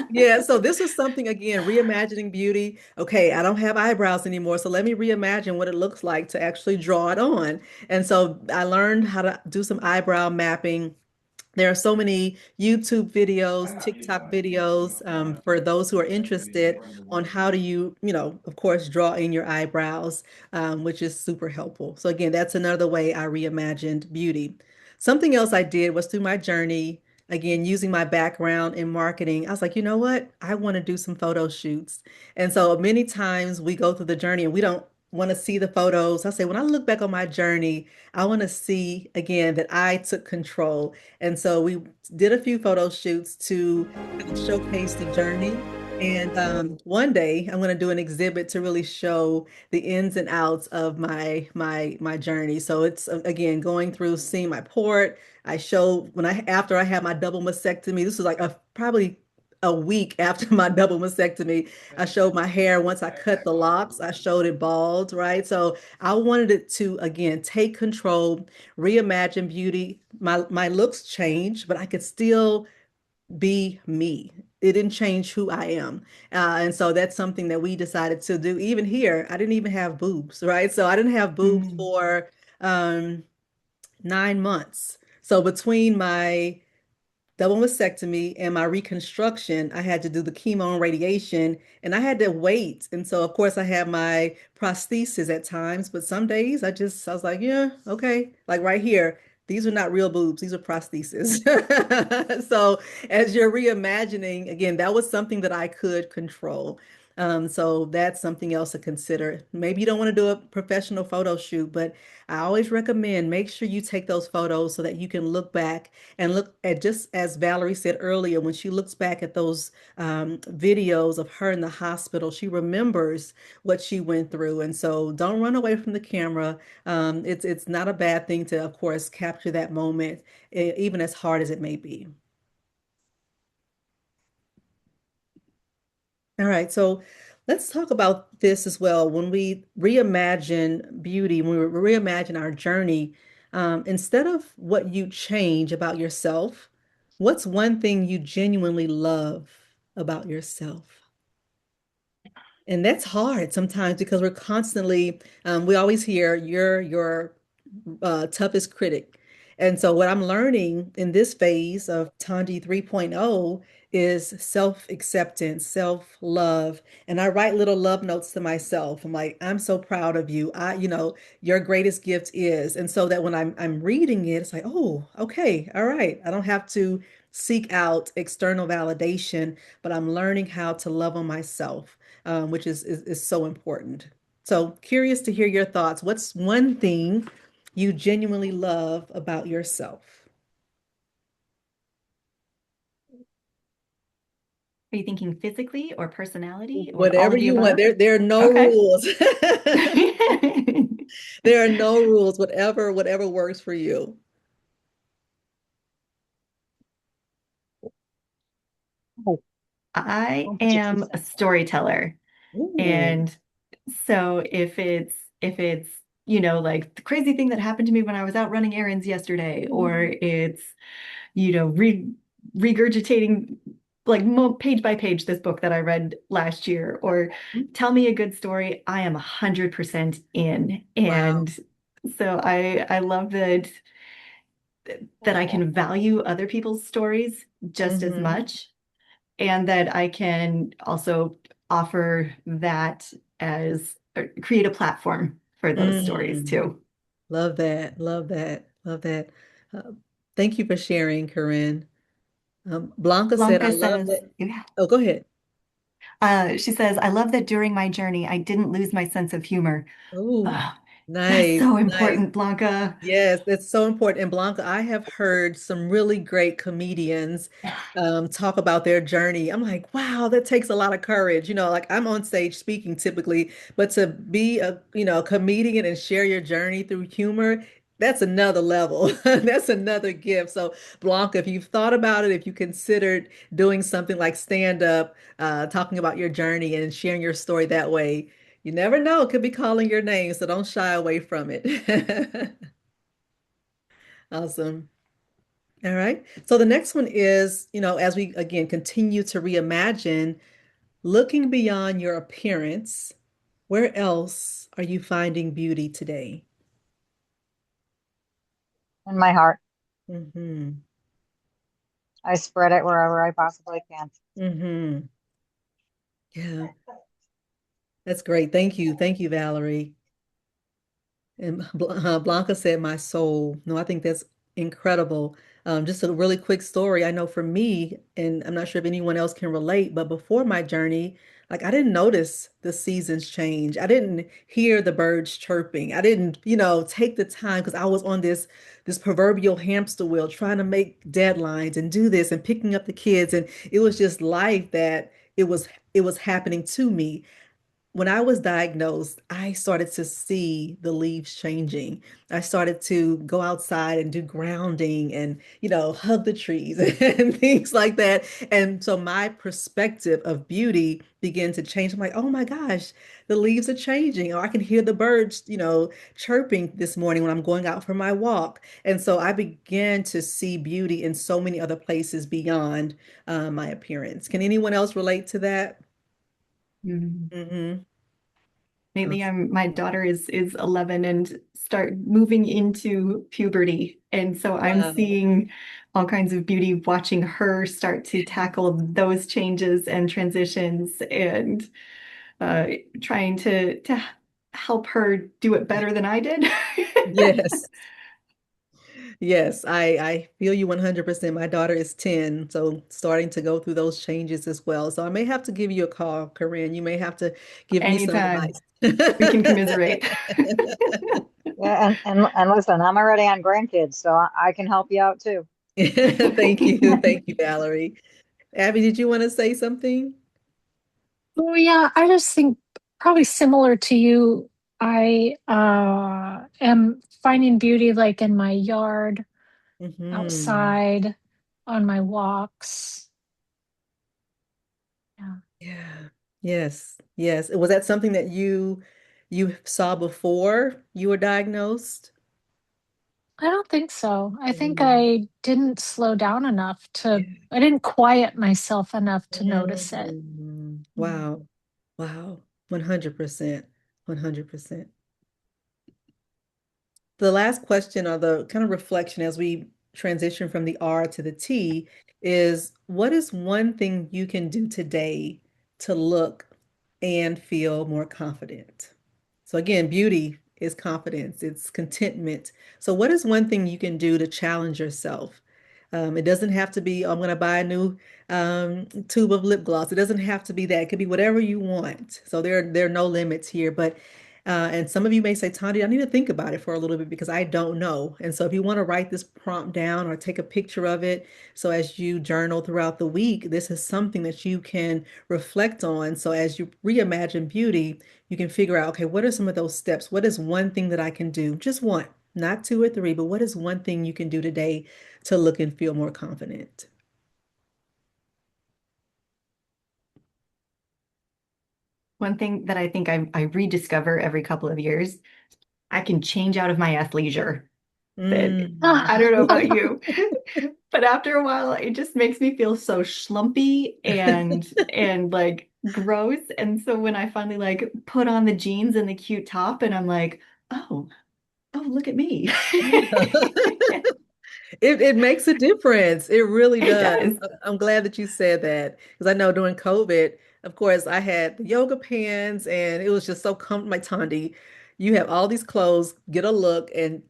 Yeah, so this was something again, reimagining beauty. Okay, I don't have eyebrows anymore, so let me reimagine what it looks like to actually draw it on. And so I learned how to do some eyebrow mapping. There are so many YouTube videos, TikTok videos, for those who are interested on how do of course, draw in your eyebrows, which is super helpful. So again, that's another way I reimagined beauty. Something else I did was through my journey, again, using my background in marketing, I was like, you know what? I want to do some photo shoots. And so many times we go through the journey and we don't want to see the photos. I say, when I look back on my journey, I want to see again that I took control. And so we did a few photo shoots to kind of showcase the journey. And one day I'm going to do an exhibit to really show the ins and outs of my journey. So it's again going through seeing my port. I show when I after I had my double mastectomy. This was like probably a week after my double mastectomy. I showed my hair once I cut the locks. I showed it bald, right? So I wanted it to again take control, reimagine beauty. My looks changed, but I could still be me. it didn't change who I am. And so that's something that we decided to do. Even here, I didn't even have boobs, right? So I didn't have boobs Mm. for 9 months. So between my double mastectomy and my reconstruction, I had to do the chemo and radiation, and I had to wait. And so, of course, I had my prosthesis at times, but some days I was like, yeah, okay. Like right here, these are not real boobs, these are prostheses. So, as you're reimagining, again, that was something that I could control. So that's something else to consider. Maybe you don't want to do a professional photo shoot, but I always recommend make sure you take those photos so that you can look back and look at, just as Valerie said earlier, when she looks back at those videos of her in the hospital, she remembers what she went through. And so don't run away from the camera. It's not a bad thing to, of course, capture that moment, even as hard as it may be. All right, so let's talk about this as well. When we reimagine beauty, when we reimagine our journey, instead of what you change about yourself, what's one thing you genuinely love about yourself? And that's hard sometimes because we're constantly, we always hear you're your toughest critic. And so, what I'm learning in this phase of Tandy 3.0 is self-acceptance, self-love. And I write little love notes to myself. I'm like, I'm so proud of you. Your greatest gift is. And so that when I'm reading it, it's like, oh, okay, all right. I don't have to seek out external validation, but I'm learning how to love on myself, which is so important. So curious to hear your thoughts. What's one thing you genuinely love about yourself? Are you thinking physically or personality or all Whatever of the you want. above? There are no Okay. rules. There are no rules. Whatever works for you. Oh, I don't put your teeth am a in. storyteller. Ooh. And so if it's like the crazy thing that happened to me when I was out running errands yesterday, or it's regurgitating like page by page this book that I read last year, or tell me a good story, I am 100% in. Wow. And so I love that I can value other people's stories just as Hmm. much, and that I can also offer that as create a platform for those stories Mm. too. Love that. Love that. Love that. Uh, Thank you for sharing, Corinne. Blanca said, I Blanca love says, that. yeah, Oh, go ahead. she says, I love that during my journey, I didn't lose my sense of humor. Oh, Oh, that's nice. so Nice. important, Blanca. Yes, that's so important. And Blanca, I have heard some really great comedians talk about their journey. I'm like, wow, that takes a lot of courage. Like I'm on stage speaking typically, but to be a comedian and share your journey through humor, that's another level. That's another gift. So Blanca, if you've thought about it, if you considered doing something like stand up, talking about your journey and sharing your story that way, you never know, it could be calling your name, so don't shy away from it. Awesome. All right. So the next one is, as we again continue to reimagine, looking beyond your appearance, where else are you finding beauty today? In my heart. Mm-hmm. I spread it wherever I possibly can. Mm-hmm. Yeah, that's great. Thank you. Thank you, Valerie. And Blanca said, my soul. No, I think that's incredible. Just a really quick story. I know for me, and I'm not sure if anyone else can relate, but before my journey, like I didn't notice the seasons change. I didn't hear the birds chirping. I didn't, take the time because I was on this proverbial hamster wheel trying to make deadlines and do this and picking up the kids. And it was just life that it was happening to me. when I was diagnosed, I started to see the leaves changing. I started to go outside and do grounding and, hug the trees and things like that. And so my perspective of beauty began to change. I'm like, oh my gosh, the leaves are changing. Or I can hear the birds, chirping this morning when I'm going out for my walk. And so I began to see beauty in so many other places beyond my appearance. Can anyone else relate to that? Mhm. Hmm. Lately, my daughter is 11 and start moving into puberty. And so I'm Wow. seeing all kinds of beauty watching her start to tackle those changes and transitions and uh, trying to help her do it better than I did. Yes. Yes, I feel you 100%. My daughter is 10, so starting to go through those changes as well. So I may have to give you a call, Corinne. You may have to give me some Anytime advice. we can commiserate. Yeah, and listen, I'm already on grandkids, so I can help you out too. Thank you. Thank you, Valerie. Abby, did you want to say something? Oh yeah, I just think probably similar to you. I am finding beauty like in my yard, Hmm. outside, on my walks. Yeah. Yeah. Yes. Yes. Was that something that you saw before you were diagnosed? I don't think so. I think Mm. I didn't slow down enough Yeah. I didn't quiet myself enough to notice it. Mm. Wow. Wow. 100%. 100%. The last question or the kind of reflection as we transition from the R to the T is what is one thing you can do today to look and feel more confident? So again, beauty is confidence, it's contentment. So what is one thing you can do to challenge yourself? It doesn't have to be, "Oh, I'm going to buy a new tube of lip gloss." It doesn't have to be that. It could be whatever you want. So there are no limits here. But and some of you may say, Tandi, I need to think about it for a little bit because I don't know. And so if you want to write this prompt down or take a picture of it, so as you journal throughout the week, this is something that you can reflect on. So as you reimagine beauty, you can figure out, okay, what are some of those steps? What is one thing that I can do? Just one, not two or three, but what is one thing you can do today to look and feel more confident? One thing that I think I rediscover every couple of years, I can change out of my athleisure. That Mm. I don't know about you, but after a while, it just makes me feel so schlumpy and like gross. And so when I finally like put on the jeans and the cute top, and I'm like, oh, look at me. It makes a difference. It really It does. does. I'm glad that you said that because I know during COVID, of course, I had the yoga pants and it was just so comfortable. My Tondi, you have all these clothes, get a look and,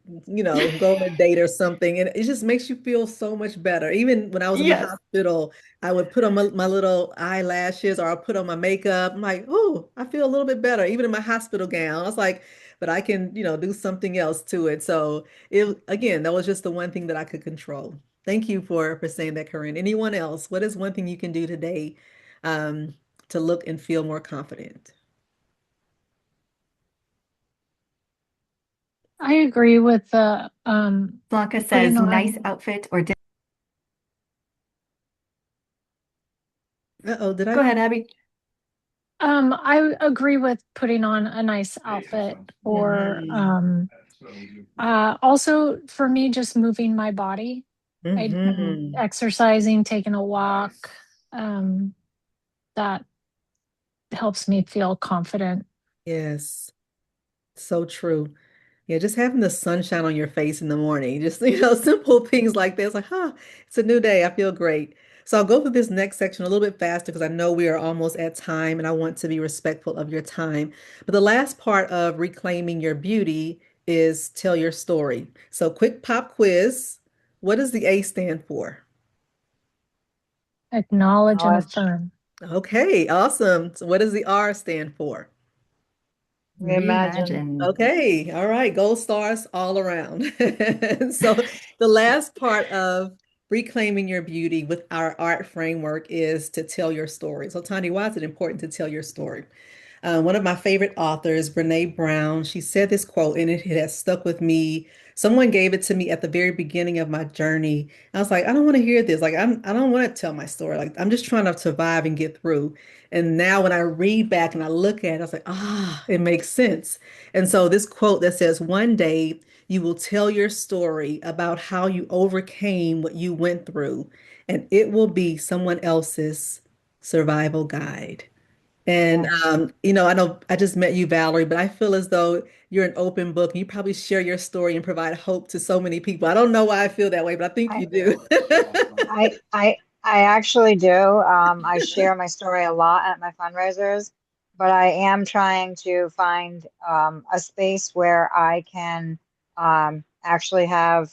go on a date or something. And it just makes you feel so much better. Even when I was in the Yes. hospital, I would put on my little eyelashes or I'll put on my makeup. I'm like, oh, I feel a little bit better. Even in my hospital gown, I was like, but I can, do something else to it. So, it again, that was just the one thing that I could control. Thank you for saying that, Corinne. Anyone else? What is one thing you can do today um, to look and feel more confident? I agree with the Blanca putting says nice on. outfit or Uh-oh, did I? go ahead, Abby. I agree with putting on a nice outfit or Hmm. also for me just moving my body. I Hmm. exercising, taking a walk. Um, that helps me feel confident. Yes, so true. Yeah, just having the sunshine on your face in the morning, just, simple things like this, like, it's a new day. I feel great. So I'll go through this next section a little bit faster because I know we are almost at time and I want to be respectful of your time. But the last part of reclaiming your beauty is tell your story. So quick pop quiz. What does the A stand for? Acknowledge and Knowledge, affirm. Okay, awesome. So what does the R stand for? reimagine. Reimagine. Okay, all right, gold stars all around. So the last part of reclaiming your beauty with our art framework is to tell your story. So Tanya, why is it important to tell your story? One of my favorite authors, Brene Brown, she said this quote, and it has stuck with me. Someone gave it to me at the very beginning of my journey. I was like, I don't want to hear this. Like, I don't want to tell my story. Like, I'm just trying to survive and get through. And now when I read back and I look at it, I was like, it makes sense. And so this quote that says, one day you will tell your story about how you overcame what you went through, and it will be someone else's survival guide. And Yeah. I know I just met you, Valerie, but I feel as though you're an open book. You probably share your story and provide hope to so many people. I don't know why I feel that way, but I think you I, do. I actually do. I share my story a lot at my fundraisers, but I am trying to find a space where I can actually have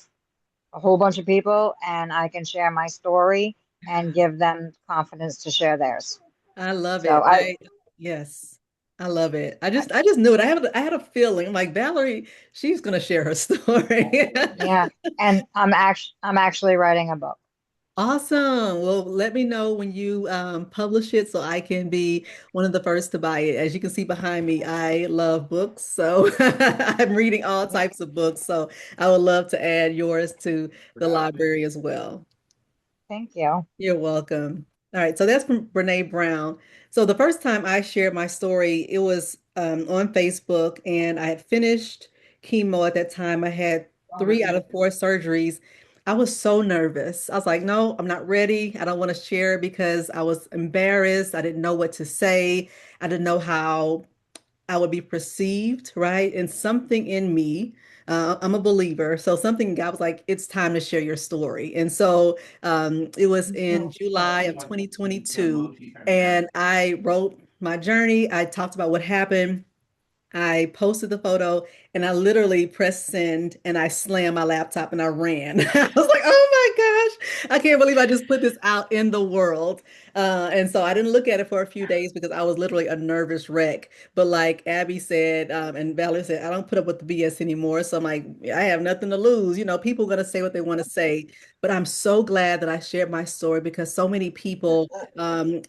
a whole bunch of people and I can share my story and give them confidence to share theirs. I love So it. Yes, I love it. I just knew it. I had a feeling. I'm like, Valerie, she's gonna share her story. yeah, and I'm actually writing a book. Awesome. Well, let me know when you publish it so I can be one of the first to buy it. As you can see behind me, I love books. So I'm reading all Yeah, types of books. So I would love to add yours to the library as well. thank you. You're welcome. All right, so that's from Brene Brown. So the first time I shared my story, it was on Facebook, and I had finished chemo at that time. I had 3 out of 4 surgeries. I was so nervous. I was like, no, I'm not ready. I don't want to share because I was embarrassed. I didn't know what to say. I didn't know how I would be perceived, right? And something in me, I'm a believer. So something, God was like, it's time to share your story. And so it was in July of 2022. And I wrote my journey. I talked about what happened. I posted the photo and I literally pressed send and I slammed my laptop and I ran. I was like, oh my gosh, I can't believe I just put this out in the world. And so I didn't look at it for a few days because I was literally a nervous wreck. But like Abby said, and Valerie said, I don't put up with the BS anymore. So I'm like, I have nothing to lose. People are going to say what they want to say. But I'm so glad that I shared my story because so many people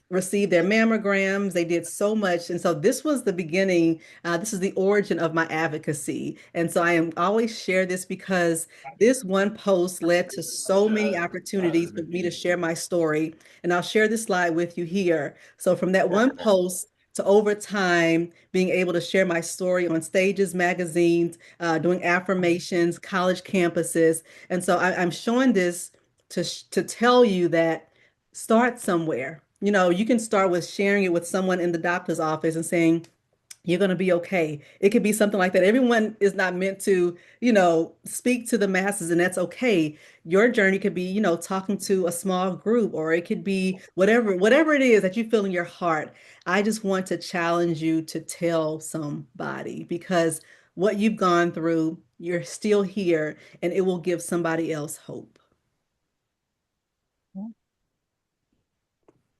received their mammograms. They did so much. And so this was the beginning, this is the origin of my advocacy. And so I am always share this because this one post led to so many opportunities for me to share my story. And I'll share this slide with you here. So from that one post to over time, being able to share my story on stages, magazines, doing affirmations, college campuses. And so I'm showing this to tell you that start somewhere. You can start with sharing it with someone in the doctor's office and saying, you're going to be okay. It could be something like that. Everyone is not meant to, speak to the masses, and that's okay. Your journey could be, talking to a small group, or it could be whatever it is that you feel in your heart. I just want to challenge you to tell somebody because what you've gone through, you're still here, and it will give somebody else hope.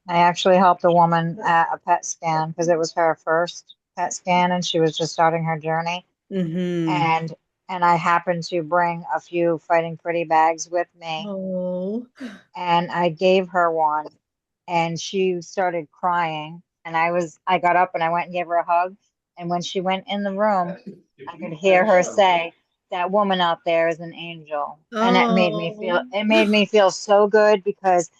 I actually helped a woman at a PET scan because it was her first PET scan and she was just starting her journey. Mm-hmm. And I happened to bring a few Fighting Pretty bags with me Oh. and I gave her one and she started crying and I got up and I went and gave her a hug and when she went in the room I could hear her say that woman out there is an angel and Oh. it made me feel so good because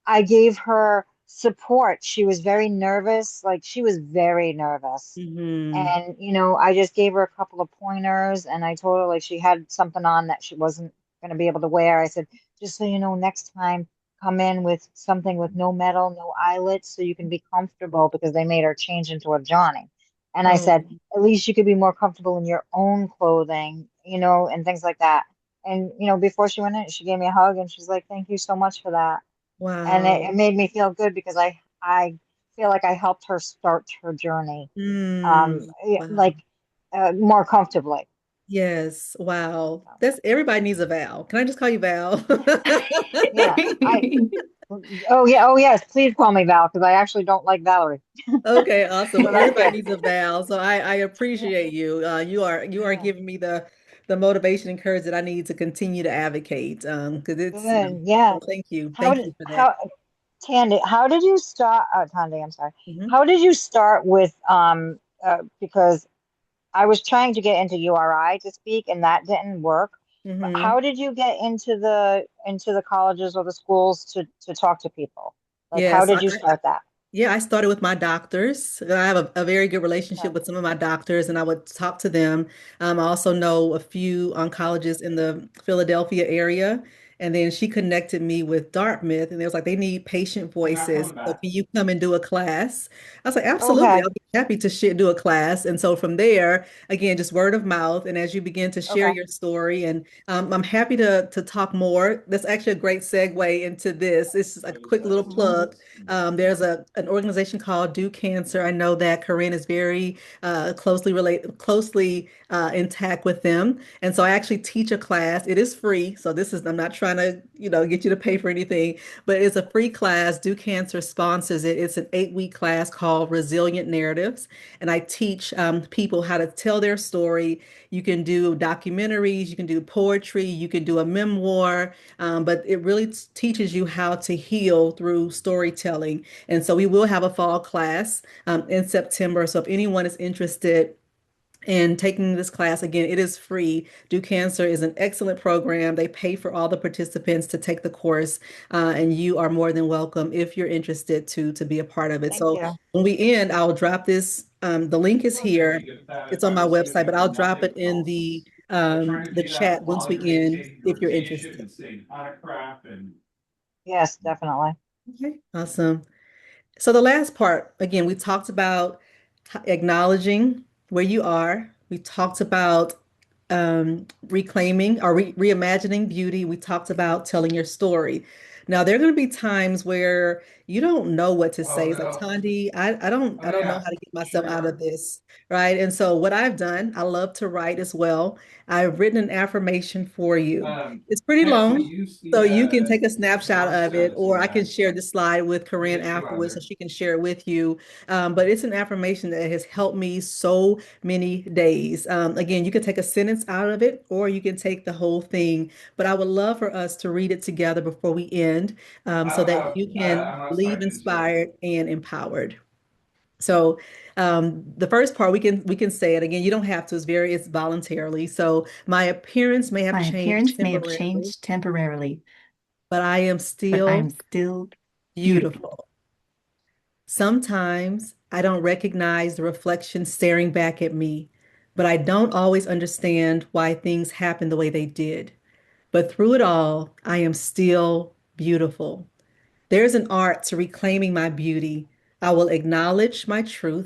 I gave her support. She was very nervous, like she was very nervous. Mm-hmm. And, I just gave her a couple of pointers and I told her like she had something on that she wasn't going to be able to wear. I said, just so you know, next time come in with something with no metal, no eyelets, so you can be comfortable because they made her change into a Johnny. And I Oh, said, at least you could be more comfortable in your own clothing, and things like that. And, before she went in, she gave me a hug and she's like, thank you so much for that and it wow. made me feel good because I feel like I helped her start her journey Wow. like more comfortably. Yes. Wow. That's everybody needs a Val. Can I just call you Val? Yeah, I oh yes, please call me Val because I actually don't like Valerie. Okay, awesome. So Well, that's everybody good. needs a Val. So I appreciate you. You are Yeah, giving me the motivation and courage that I need to continue to advocate. Because good. Yeah. so thank you. How Thank did you for that. how Tandy? How did you start? Tandy, I'm sorry. Mhm. How did you start with because I was trying to get into URI to speak, and that didn't work. But Hmm. how did you get into the colleges or the schools to talk to people? Like, how Yes, did you start that? yeah, I started with my doctors. I have a very good relationship Okay. with some of my doctors, and I would talk to them. I also know a few oncologists in the Philadelphia area. And then she connected me with Dartmouth, and they was like, they need patient voices. So can you come and do a class? I was like, absolutely, Okay. I'll be happy to do a class. And so from there, again, just word of mouth. And as you begin to share Okay. your story, and I'm happy to talk more. That's actually a great segue into this. This is a quick little plug. There's an organization called Do Cancer. I know that Corinne is very closely intact with them, and so I actually teach a class. It is free, so this is I'm not trying to get you to pay for anything, but it's a free class. Do Cancer sponsors it. It's an 8-week class called Resilient Narratives, and I teach people how to tell their story. You can do documentaries, you can do poetry, you can do a memoir, but it really teaches you how to heal through storytelling. And so we will have a fall class in September. So if anyone is interested in taking this class, again, it is free. Do Cancer is an excellent program. They pay for all the participants to take the course, and you are more than welcome if you're interested to be a part of it. Thank So you. when we end, I'll drop this. The link is here. It's on my website, but I'll drop it in the chat once we end if you're interested. Yes, definitely. Okay, awesome. So the last part, again, we talked about acknowledging where you are. We talked about reclaiming or reimagining beauty. We talked about telling your story. Now there are going to be times where you don't know what to say. It's like, Tandi, I don't know how to get myself out of this, right? And so what I've done, I love to write as well. I've written an affirmation for you. It's pretty long, so you can take a snapshot of it, or I can share the slide with Corinne afterwards so she can share it with you. But it's an affirmation that has helped me so many days. Again, you can take a sentence out of it, or you can take the whole thing. But I would love for us to read it together before we end, so that you can leave inspired and empowered. So the first part we can say it again. You don't have to. It's voluntarily. So my appearance may have My changed appearance may have temporarily, changed temporarily, but I am but still I'm still beautiful. beautiful. Sometimes I don't recognize the reflection staring back at me, but I don't always understand why things happen the way they did. But through it all, I am still beautiful. There's an art to reclaiming my beauty. I will acknowledge my true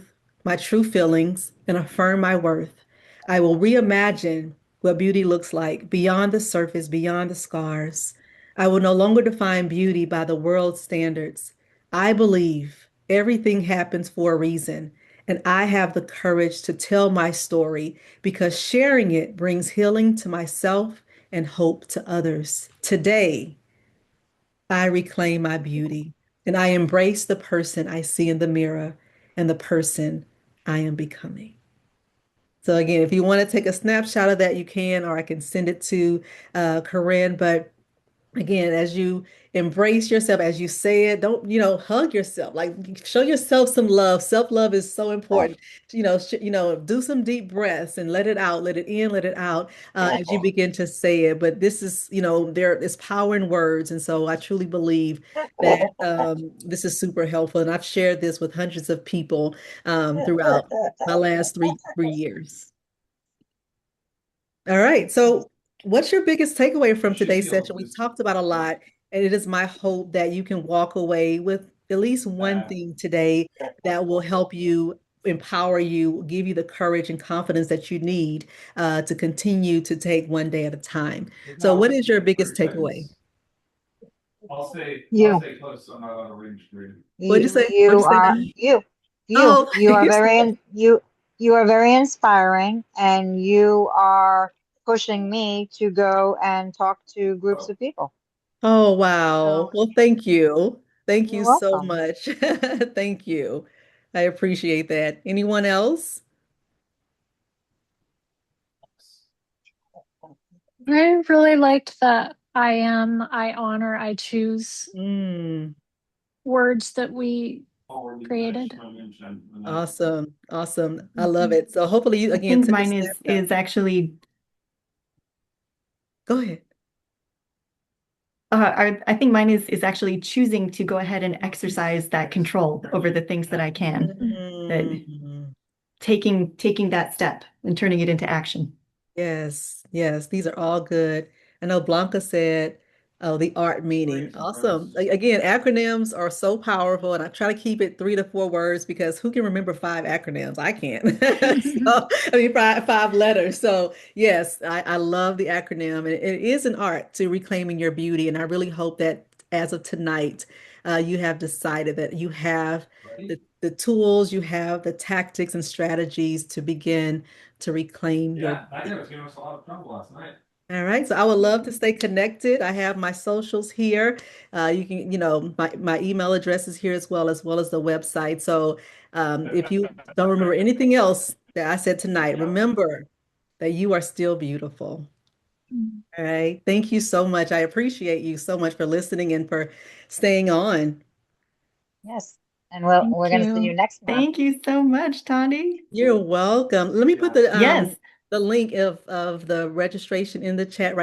feelings, and affirm my worth. I will reimagine what beauty looks like beyond the surface, beyond the scars. I will no longer define beauty by the world's standards. I believe everything happens for a reason, and I have the courage to tell my story because sharing it brings healing to myself and hope to others. Today, I reclaim my beauty and I embrace the person I see in the mirror and the person I am becoming. So again, if you want to take a snapshot of that, you can, or I can send it to Corinne. But again, as you embrace yourself, as you say it, don't, hug yourself, like show yourself some love. Self-love is so important. Do some deep breaths and let it out, let it in, let it out as you begin to say it. But this is, there is power in words. And so I truly believe that this is super helpful. And I've shared this with hundreds of people throughout my last three years. All right. So, what's your biggest takeaway from today's session? We talked about a lot, and it is my hope that you can walk away with at least one thing today that will help you, empower you, give you the courage and confidence that you need to continue to take one day at a time. So, what is your biggest takeaway? You. What'd you say? What'd You you say are now? Oh, you are you're very so. you are very inspiring, and you are pushing me to go and talk to groups of people. Oh, wow. So Well, thank you. Thank you're you so welcome. much. Thank you. I appreciate that. Anyone else? I really liked that I am, I honor, I choose Mm, words that we created. Awesome. Awesome. I love Mhm. it. So hopefully you I again think took a mine snapshot. is actually Go ahead. I think mine is actually choosing to go ahead and exercise that control over the things that I can, that Mm. taking that step and turning it into action. Yes, yes, these are all good. I know Blanca said, oh, the art meaning. Awesome. Again, acronyms are so powerful, and I try to keep it 3 to 4 words because who can remember 5 acronyms? I can't. So, I mean, five letters. So, yes, I love the acronym, and it is an art to reclaiming your beauty. And I really hope that as of tonight, you have decided that you have the tools, you have the tactics and strategies to begin to reclaim your beauty. All right, so I would love to stay connected. I have my socials here. You can, my email address is here as well as the website. So if you don't remember anything else that I said tonight, remember that you are still beautiful. All right. Thank you so much. I appreciate you so much for listening and for staying on. Yes. And we're Thank going to see you you. next month. Thank you so much, Tandi. You're welcome. Let me put the Yes. the link of the registration in the chat right